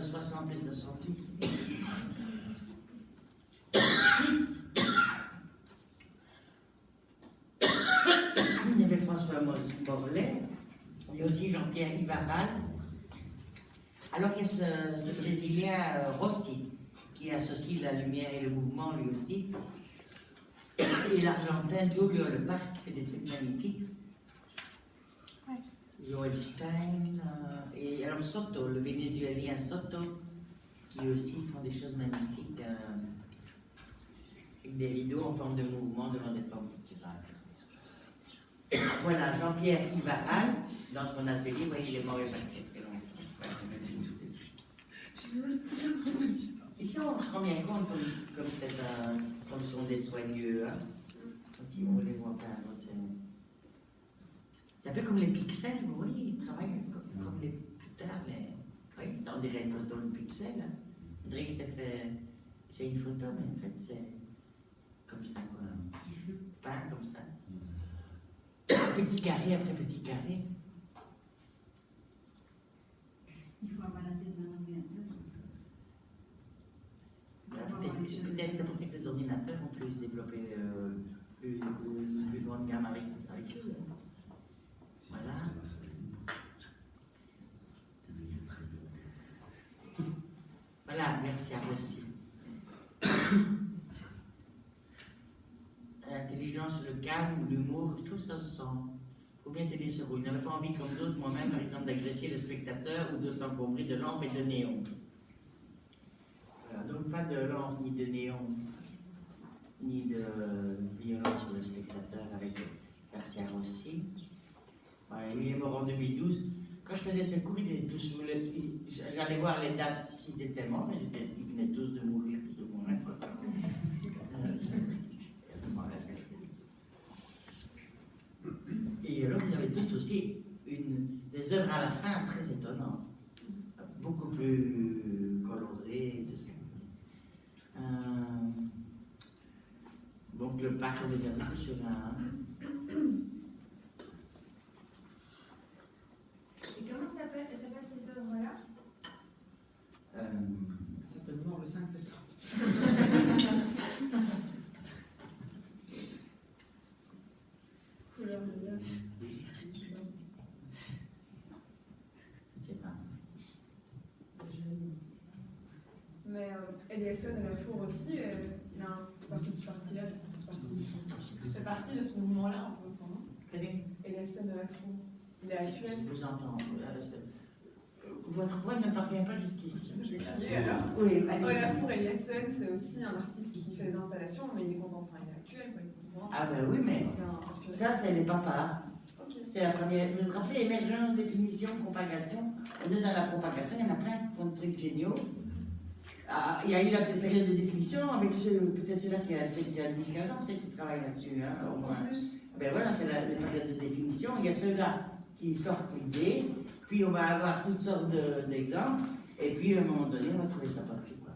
entre 60 et 68. Il y avait François Morlet, il y a aussi Jean-Pierre Ivaral. Alors il y a ce Brésilien Rossi, qui associe la lumière et le mouvement lui aussi. Et l'Argentin Julio Lepar, qui fait des trucs magnifiques. Joel Stein, et alors Soto, le Vénézuélien Soto, qui aussi font des choses magnifiques, avec des rideaux en forme de mouvement devant des formes culturelles. Voilà, Jean-Pierre Ivaral, dans son atelier, vous voyez, il est mort il y a très longtemps. Ici, on se rend bien compte comme sont des soigneux, hein, quand on les voit peindre. C'est un peu comme les pixels, vous voyez, ils travaillent comme les plus tard. Oui, ça on dirait une photo de pixel. Hein. On dirait que c'est une photo, mais en fait c'est comme ça, quoi. C'est peint comme ça. Petit carré après petit carré. Il faut avoir la tête d'un ordinateur. Peut-être c'est pour ça que les ordinateurs ont pu se développer plus grande gamme avec eux. Voilà. Voilà, merci à vous aussi. L'intelligence, le calme, l'humour, tout ça se sent. Il faut bien tenir ce rôle. Je n'avais pas envie, comme d'autres, moi-même, par exemple, d'agresser le spectateur ou de s'encombrer de lampes et de néons. Voilà, donc pas de lampes ni de néons, ni de violence sur le spectateur avec Garcia Rossi. Voilà, il est mort en 2012. Quand je faisais ce cours, ils étaient tous. J'allais voir les dates s'ils étaient morts, mais ils venaient tous de mourir, plus ou moins. Et alors, ils avaient tous aussi des œuvres à la fin très étonnantes, beaucoup plus colorées et tout ça. Donc, le parc, on les a tous sur un. Et comment s'appelle cette œuvre-là? Certainement le 5 septembre. Couleur de l'œuvre. C'est pas. Mais Eliasson et la Four aussi, il a fait partie de ce parti-là, fait partie de ce mouvement-là, un peu, non? Eliasson et la Four, il est actuel. Je vous entends. Votre voix ne parvient pas jusqu'ici. Je vais crier alors. Oui, Olafur Eliasson, c'est aussi un artiste qui fait des installations, mais il est contemporain, il est actuel, quoi, il est contemporain. Ah ben oui, mais ça, c'est les papas. Okay. C'est la première. Vous vous rappelez, émergence, définition, propagation. On est dans la propagation, il y en a plein qui font des trucs géniaux. Ah, il y a eu la période de définition avec peut-être celui-là qui a 10-15 ans, peut-être qui travaille là-dessus, hein, au moins. Ben voilà, c'est la période de définition. Il y a ceux-là qui sortent l'idée, puis on va avoir toutes sortes d'exemples, et puis à un moment donné, on va trouver ça partout, quoi.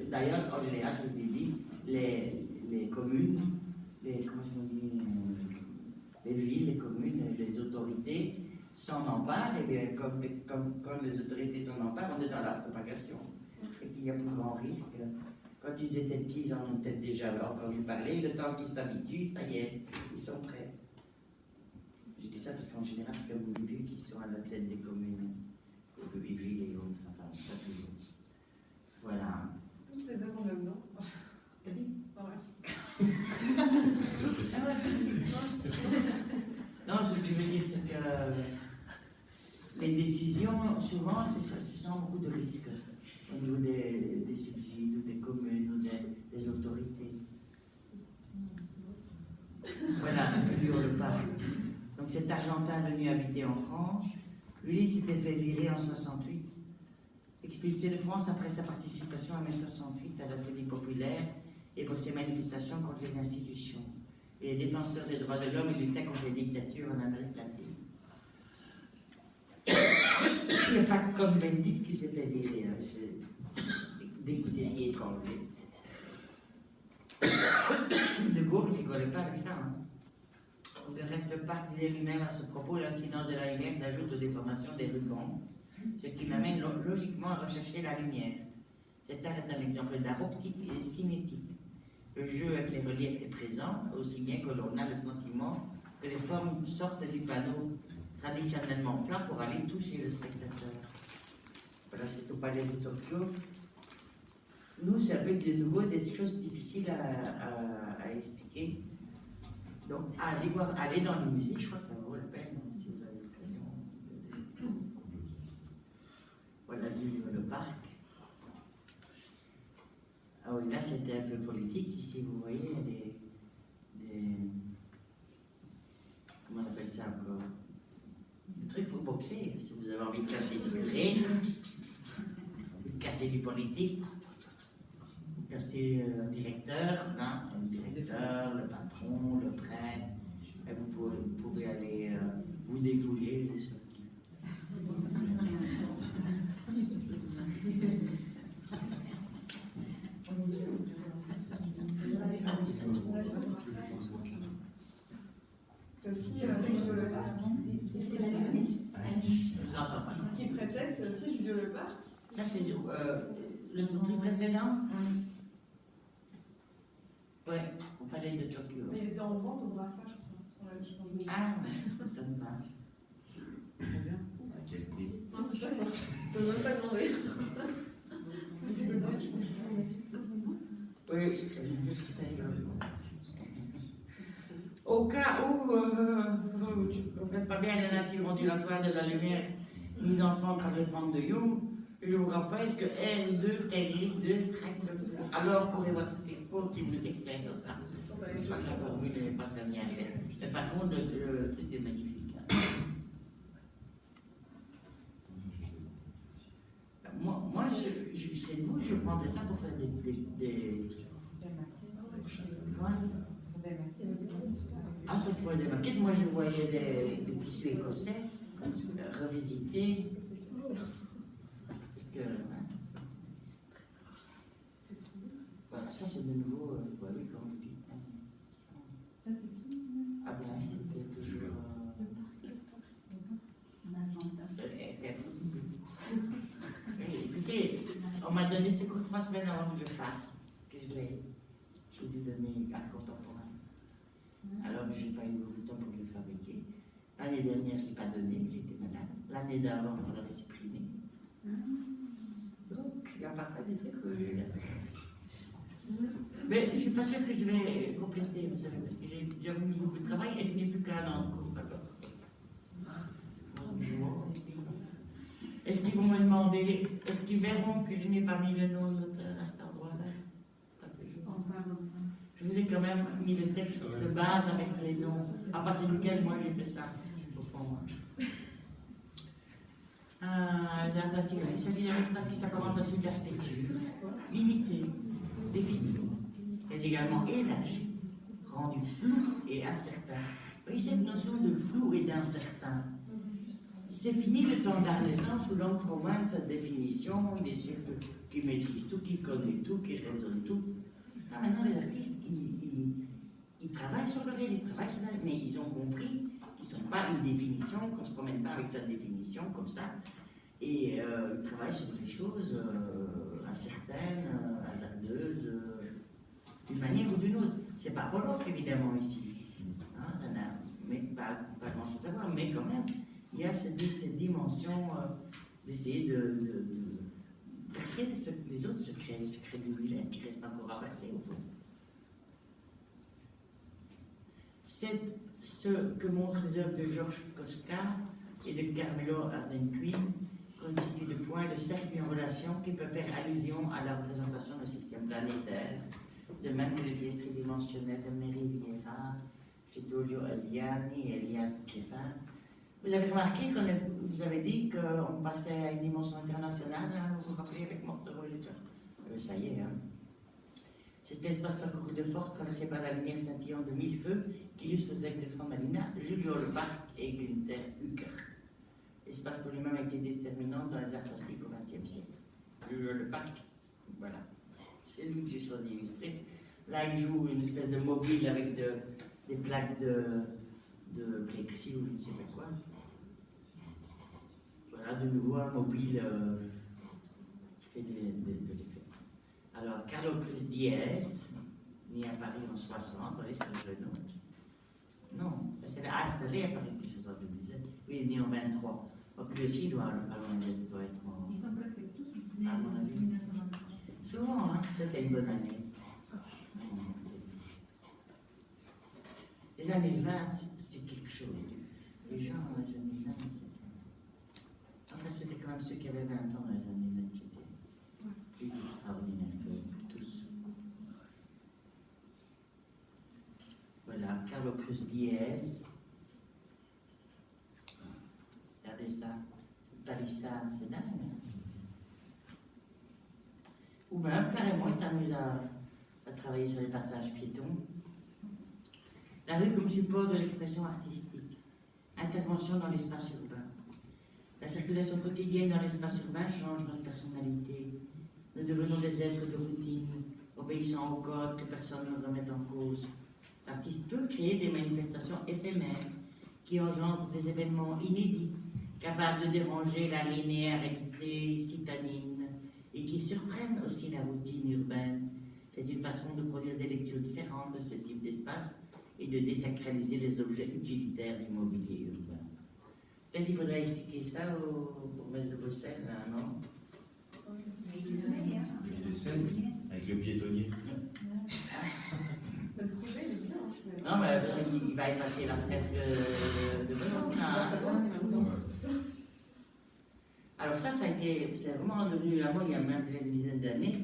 D'ailleurs, en général, je vous ai dit, les communes, comment est-ce qu'on dit, les villes, les communes, les autorités s'en emparent, et bien comme quand les autorités s'en emparent, on est dans la propagation. Et qu'il y a plus grand risque. Quand ils étaient petits, ils en ont peut-être déjà entendu parler. Le temps qu'ils s'habituent, ça y est, ils sont prêts. Je dis ça parce qu'en général, c'est comme les villes qui sont à la tête des communes, comme les villes et autres, enfin, pas toujours. Voilà. Toutes ces œuvres en même nom. T'as dit? Non, ce que je veux dire, c'est que les décisions, souvent, c'est sans beaucoup de risques. Au niveau des subsides, ou des communes, ou des autorités. Voilà, lui on le parle. Donc cet Argentin venu habiter en France, lui il s'était fait virer en 68, expulsé de France après sa participation en mai 68 à l'atelier populaire et pour ses manifestations contre les institutions. Et les défenseurs des droits de l'homme, il luttait contre les dictatures en Amérique latine. Il n'y a pas comme Benedict qui s'est fait virer, hein, c'est dégoûté étranger. De Gaulle qui ne collait pas avec ça. Hein. Le reste, le parc disait lui-même à ce propos, l'incidence de la lumière s'ajoute aux déformations des rubans. Ce qui m'amène logiquement à rechercher la lumière. Cet art est un exemple d'art optique et cinétique. Le jeu avec les reliefs est présent, aussi bien que l'on a le sentiment que les formes sortent du panneau traditionnellement plat pour aller toucher le spectateur. Voilà, c'est au Palais de Tokyo. Nous, c'est un peu de nouveau des choses difficiles à expliquer. Donc, allez dans les musées, je crois que ça vaut la peine si vous avez l'occasion. Voilà, le parc. Ah oui, là c'était un peu politique. Ici, vous voyez, des comment on appelle ça encore? Des trucs pour boxer. Si vous avez envie de casser du curé, de casser du politique, de casser un directeur, non, le directeur, le patron, le prêtre, et vous pouvez aller vous défouler. C'est aussi Julio Le Parc. Je vous entends pas. Ce qui précède, c'est aussi Julio Le Parc. Là, c'est le truc précédent. Ouais, au Palais de Tokyo. Mais il était en vente au Brafa, je crois. Ah, ça me va. Non, c'est ça, je ne même pas demander. Oui, je sais que ça rigole. Au cas où tu ne comprends pas bien la nature ondulatoire de la lumière mise en forme par les formes de Jung, je vous rappelle que R2 Terry 2 fracture. Alors, pourrez voir cette expo qui vous éclaire. Je crois que la formule n'est pas très bien faite. Par contre, le truc est magnifique. Moi je serais de vous, je prendrais ça pour faire des... Quoi? Ah, toi, tu vois des maquettes. Moi, je voyais des tissus écossais revisités. Parce que... Hein? Voilà, ça, c'est de nouveau... oui, comme on dit. Ça, c'est qui? Ah ben, c'était toujours... Écoutez, on m'a donné ces cours 3 semaines avant que je le fasse, que je l'ai dû donner à contemporain. Alors, je n'ai pas eu beaucoup de temps pour le fabriquer. L'année dernière, je ne l'ai pas donné, j'étais malade. L'année d'avant, on l'avait supprimé. Donc, il y a parfois des trucs mais je ne suis pas sûre que je vais compléter, vous savez, parce que j'ai déjà eu beaucoup de travail et je n'ai plus qu'un an de cours. Est-ce qu'ils vont me demander, est-ce qu'ils verront que je n'ai pas mis le nom à cet endroit-là? Je vous ai quand même mis le texte de base avec les noms, à partir duquel moi j'ai fait ça, au fond. Les arts plastiques, il s'agit d'un espace qui s'apparente à celui d'architecture, limité, défini, mais également élargi, rendu flou et incertain. Oui, cette notion de flou et d'incertain. C'est fini le temps de la Renaissance où l'homme provient de sa définition, il est sûr qu'il maîtrise tout, qu'il connaît tout, qu'il raisonne tout. Là, maintenant, les artistes, ils travaillent sur le réel, ils travaillent sur la... mais ils ont compris qu'ils ne sont pas une définition, qu'on ne se promène pas avec sa définition comme ça, et ils travaillent sur des choses incertaines, hasardeuses, d'une manière ou d'une autre. C'est pas Pollock, évidemment, ici. Hein, mais pas grand-chose à voir, mais quand même. Il y a cette dimension d'essayer de créer les autres secrets, les secrets de l'univers qui restent encore à percer au fond. C'est ce que montrent les œuvres de Georges Koska et de Carmelo Ardenquin, constituent de points de cercle en relation qui peuvent faire allusion à la représentation d'un système planétaire, de même que les pièces tridimensionnelles de Mary Vieira, Getulio Eliani et Elias Crépin. Vous avez remarqué que vous avez dit qu'on passait à une dimension internationale, hein, vous vous rappelez avec Mortero ça y est. Hein. Cet espace parcouru de force traversé par la lumière scintillante de mille feux qui illustre les aigles de Franmalina, Julio Le Parc et Günther Ucker. L'espace pour lui-même a été déterminant dans les arts plastiques au XXe siècle. Julio Le Parc, voilà, c'est lui que j'ai choisi d'illustrer. Là, il joue une espèce de mobile avec des plaques de plexi ou je ne sais pas quoi. Voilà, de nouveau un mobile qui fait de l'effet. Alors, Carlos Cruz Diez, né à Paris en 60, voyez, c'est le nom. Non, c'était installé à Paris, puis je vous disais. Oui, il est né en 23. Donc lui aussi, il doit pas loin d'être, doit être en... Ils sont presque tous nés À mon avis. en 1923. Souvent, hein, c'était une bonne année. Les années 20, c'est quelque chose. Les gens dans les années 20, c'était quand même ceux qui avaient 20 ans dans les années 20 qui étaient plus extraordinaires que tous. Voilà, Carlos Cruz Diez. Regardez ça, cette palissade, c'est dingue. Ou même, carrément, ils s'amusent à travailler sur les passages piétons. La rue comme support de l'expression artistique. Intervention dans l'espace urbain. La circulation quotidienne dans l'espace urbain change notre personnalité. Nous devenons des êtres de routine, obéissant aux codes que personne ne remet en cause. L'artiste peut créer des manifestations éphémères qui engendrent des événements inédits, capables de déranger la linéarité citadine et qui surprennent aussi la routine urbaine. C'est une façon de produire des lectures différentes de ce type d'espace et de désacraliser les objets utilitaires du mobilier urbain. Peut-être qu'il faudrait expliquer ça au bourgmestre de Bruxelles, là, non? Mais ils essaient, hein. Il essaie, avec le piétonnier. Le projet, il est bien, finalement. Non, mais il va effacer la fresque de Benoît, là. Alors ça a été, c'est vraiment devenu la mode il y a même une dizaine d'années.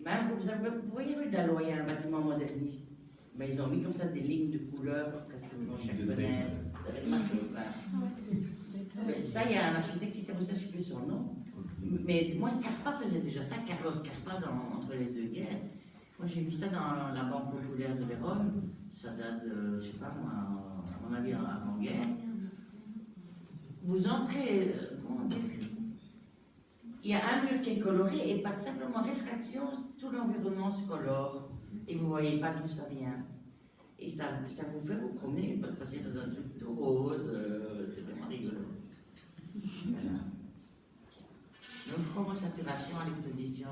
Même, vous voyez rue d'Alloy, il y a un bâtiment moderniste. Mais ils ont mis comme ça des lignes de couleurs presque devant chaque fenêtre. Vous avez remarqué ça? Mais ça, il y a un architecte qui s'est reçu, je ne sais plus son nom. Mais moi, Scarpa faisait déjà ça, Carlos Scarpa, entre les deux guerres. Moi, j'ai vu ça dans la Banque populaire de Vérone. Ça date de, je ne sais pas moi, à mon avis, avant-guerre. Vous entrez, comment dire? Il y a un mur qui est coloré et pas simplement réfraction, tout l'environnement se colore. Et vous ne voyez pas d'où ça vient. Et ça vous fait vous promener, passer dans un truc tout rose, c'est vraiment rigolo. Voilà. Donc, chromosaturation à l'exposition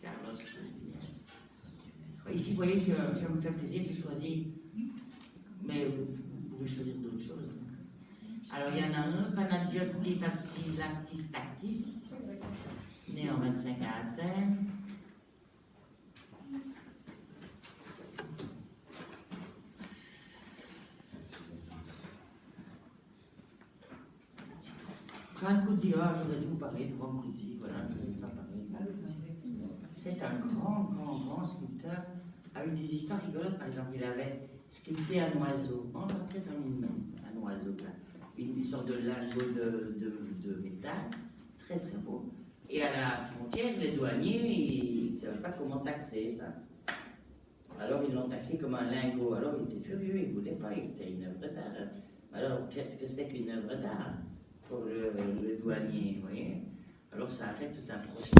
Carlos Cruz. Ici, vous voyez, je me fais plaisir, je choisis, mais vous pouvez choisir d'autres choses. Alors, il y en a un, Panagiotis Vasilakis Takis, né en 25 à Athènes. Brancusi, j'aurais dû vous parler de Brancusi, voilà, je ne vous ai pas parlé de Brancusi. C'est un grand sculpteur, a eu des histoires rigolotes, par exemple, il avait sculpté un oiseau, on va faire un oiseau, là, une sorte de lingot de métal, très beau. Et à la frontière, les douaniers, ils ne savaient pas comment taxer ça. Alors ils l'ont taxé comme un lingot, alors il était furieux, il ne voulait pas, c'était une œuvre d'art. Alors qu'est-ce que c'est qu'une œuvre d'art pour le douanier, vous voyez? Alors ça a fait tout un procès.